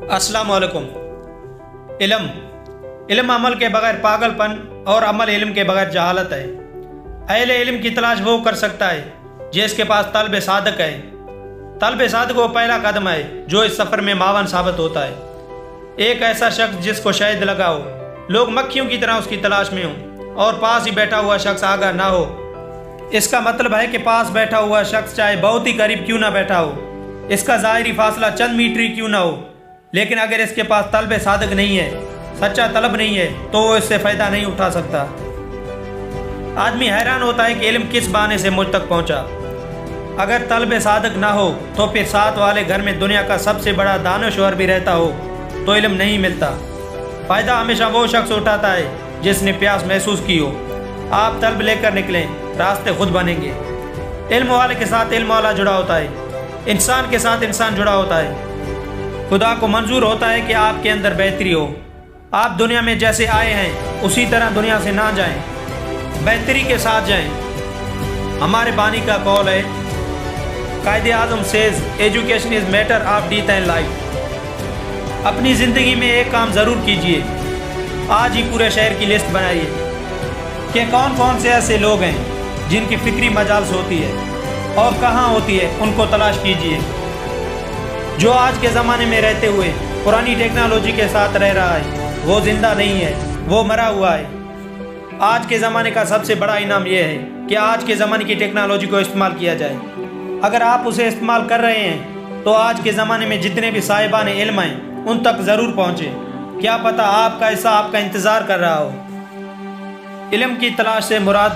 अस्सलाम वालेकुम। इल्म इल्म अमल के बगैर पागलपन और अमल इल्म के बगैर जहालत है। अहले इल्म की तलाश वो कर सकता है जिसके पास तलब सादक है। तलब सादक वो पहला कदम है जो इस सफ़र में मावन साबित होता है। एक ऐसा शख्स जिसको शायद लगा हो लोग मक्खियों की तरह उसकी तलाश में हों और पास ही बैठा हुआ शख्स आगाह ना हो। इसका मतलब है कि पास बैठा हुआ शख्स चाहे बहुत ही करीब क्यों ना बैठा हो, इसका ज़ाहिरी फासला चंद मीटर ही क्यों ना हो, लेकिन अगर इसके पास तलब सादक नहीं है, सच्चा तलब नहीं है, तो वो इससे फ़ायदा नहीं उठा सकता। आदमी हैरान होता है कि इल्म किस बहाने से मुझ तक पहुंचा। अगर तलब सादक ना हो तो फिर साथ वाले घर में दुनिया का सबसे बड़ा दानश्वर भी रहता हो तो इल्म नहीं मिलता। फ़ायदा हमेशा वो शख्स उठाता है जिसने प्यास महसूस की हो। आप तलब लेकर निकलें, रास्ते खुद बनेंगे। इल्म वाले के साथ इल्म वाला जुड़ा होता है, इंसान के साथ इंसान जुड़ा होता है। खुदा को मंजूर होता है कि आपके अंदर बेहतरी हो। आप दुनिया में जैसे आए हैं उसी तरह दुनिया से ना जाएं, बेहतरी के साथ जाएं। हमारे बानी का कौल है, Quaid-e-Azam says education is matter of death and life. अपनी ज़िंदगी में एक काम ज़रूर कीजिए, आज ही पूरे शहर की लिस्ट बनाइए कि कौन कौन से ऐसे लोग हैं जिनकी फ़िक्री मजाल्स होती है और कहाँ होती है, उनको तलाश कीजिए। जो आज के ज़माने में रहते हुए पुरानी टेक्नोलॉजी के साथ रह रहा है वो ज़िंदा नहीं है, वो मरा हुआ है। आज के ज़माने का सबसे बड़ा इनाम यह है कि आज के ज़माने की टेक्नोलॉजी को इस्तेमाल किया जाए। अगर आप उसे इस्तेमाल कर रहे हैं तो आज के ज़माने में जितने भी साहिबान इल्म हैं उन तक ज़रूर पहुँचे। क्या पता आपका हिस्सा आपका इंतज़ार कर रहा हो। इल्म की तलाश से मुराद,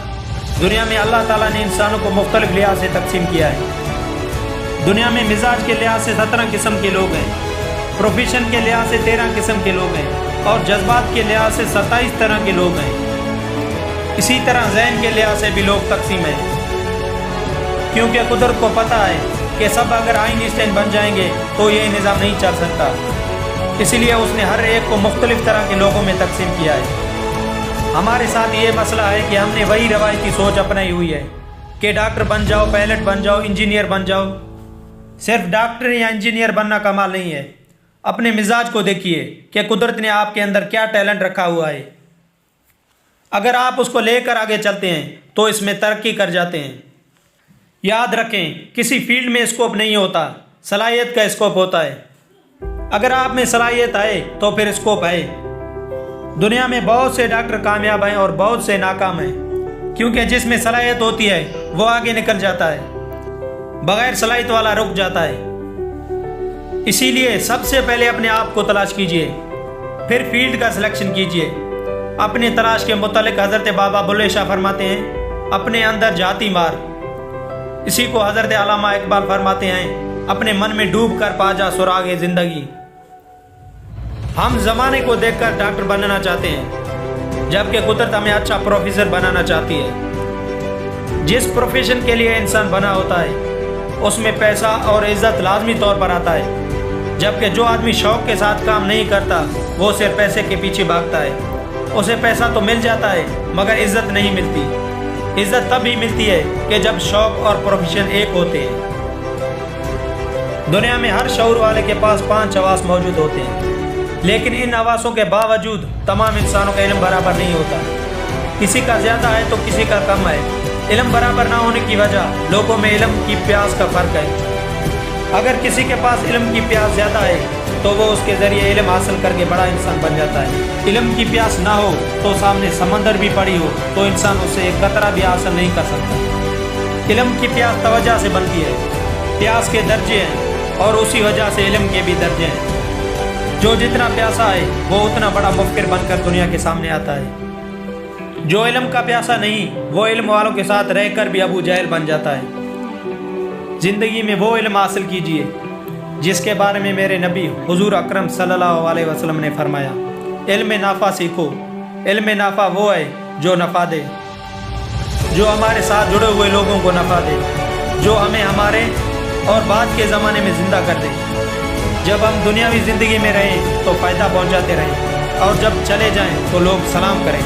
दुनिया में अल्लाह ताला ने इंसानों को मुख्तलिफ लिहाज से तकसीम किया है। दुनिया में मिजाज के लिहाज से 17 किस्म के लोग हैं, प्रोफेशन के लिहाज से 13 किस्म के लोग हैं और जज्बात के लिहाज से 27 तरह के लोग हैं। इसी तरह ज़हन के लिहाज से भी लोग तकसीम हैं, क्योंकि कुदरत को पता है कि सब अगर आइंस्टाइन बन जाएंगे तो ये निज़ाम नहीं चल सकता। इसीलिए उसने हर एक को मुख्तलिफ तरह के लोगों में तकसीम किया है। हमारे साथ ये मसला है कि हमने वही रवायती सोच अपनाई हुई है कि डॉक्टर बन जाओ, पायलट बन जाओ, इंजीनियर बन जाओ। सिर्फ डॉक्टर या इंजीनियर बनना कमाल नहीं है। अपने मिजाज को देखिए कि कुदरत ने आपके अंदर क्या टैलेंट रखा हुआ है। अगर आप उसको लेकर आगे चलते हैं तो इसमें तरक्की कर जाते हैं। याद रखें, किसी फील्ड में स्कोप नहीं होता, सलाहियत का स्कोप होता है। अगर आप में सलाहियत आए तो फिर स्कोप है। दुनिया में बहुत से डॉक्टर कामयाब हैं और बहुत से नाकाम हैं, क्योंकि जिसमें सलाहियत होती है वो आगे निकल जाता है, बगैर सलाहियत वाला रुक जाता है। इसीलिए सबसे पहले अपने आप को तलाश कीजिए, फिर फील्ड का सिलेक्शन कीजिए। अपने तलाश के मुतालिक हज़रत बाबा बुल्ले शाह फरमाते हैं, अपने अंदर जाती मार। इसी को हज़रत अल्लामा इकबाल फरमाते हैं, अपने मन में डूब कर पा जा सुरागे ज़िंदगी। हम ज़माने को देखकर डॉक्टर बनना चाहते हैं, जबकि कुदरत हमें अच्छा प्रोफेसर बनाना चाहती है। जिस प्रोफेशन के लिए इंसान बना होता है उसमें पैसा और इज़्ज़त लाजमी तौर पर आता है, जबकि जो आदमी शौक़ के साथ काम नहीं करता वो सिर्फ पैसे के पीछे भागता है। उसे पैसा तो मिल जाता है मगर इज़्ज़त नहीं मिलती। इज़्ज़त तब ही मिलती है कि जब शौक़ और प्रोफेशन एक होते हैं। दुनिया में हर शऊर वाले के पास 5 हवास मौजूद होते हैं, लेकिन इन हवासों के बावजूद तमाम इंसानों का इल्म बराबर नहीं होता। किसी का ज़्यादा है तो किसी का कम है। इल्म बराबर ना होने की वजह लोगों में इल्म की प्यास का फ़र्क है। अगर किसी के पास इल्म की प्यास ज़्यादा है तो वो उसके ज़रिए इल्म हासिल करके बड़ा इंसान बन जाता है। इल्म की प्यास ना हो तो सामने समंदर भी पड़ी हो तो इंसान उससे एक कतरा भी हासिल नहीं कर सकता। इल्म की प्यास तवज्जो से बनती है। प्यास के दर्जे हैं और उसी वजह से इल्म के भी दर्जे हैं। जो जितना प्यासा है वो उतना बड़ा मुफ़क्किर बनकर दुनिया के सामने आता है। जो इल्म का प्यासा नहीं वो इल्म वालों के साथ रहकर भी अबू जहल बन जाता है। ज़िंदगी में वो इल्म हासिल कीजिए जिसके बारे में मेरे नबी हुजूर अकरम सल्लल्लाहु अलैहि वसल्लम ने फरमाया, इल्म नाफ़ा सीखो। इल्म नाफ़ा वो है जो नफ़ा दे, जो हमारे साथ जुड़े हुए लोगों को नफ़ा दे, जो हमें हमारे और बाद के ज़माने में ज़िंदा कर दे। जब हम दुनियावी ज़िंदगी में रहें तो फ़ायदा पहुंचाते रहें और जब चले जाएं तो लोग सलाम करें।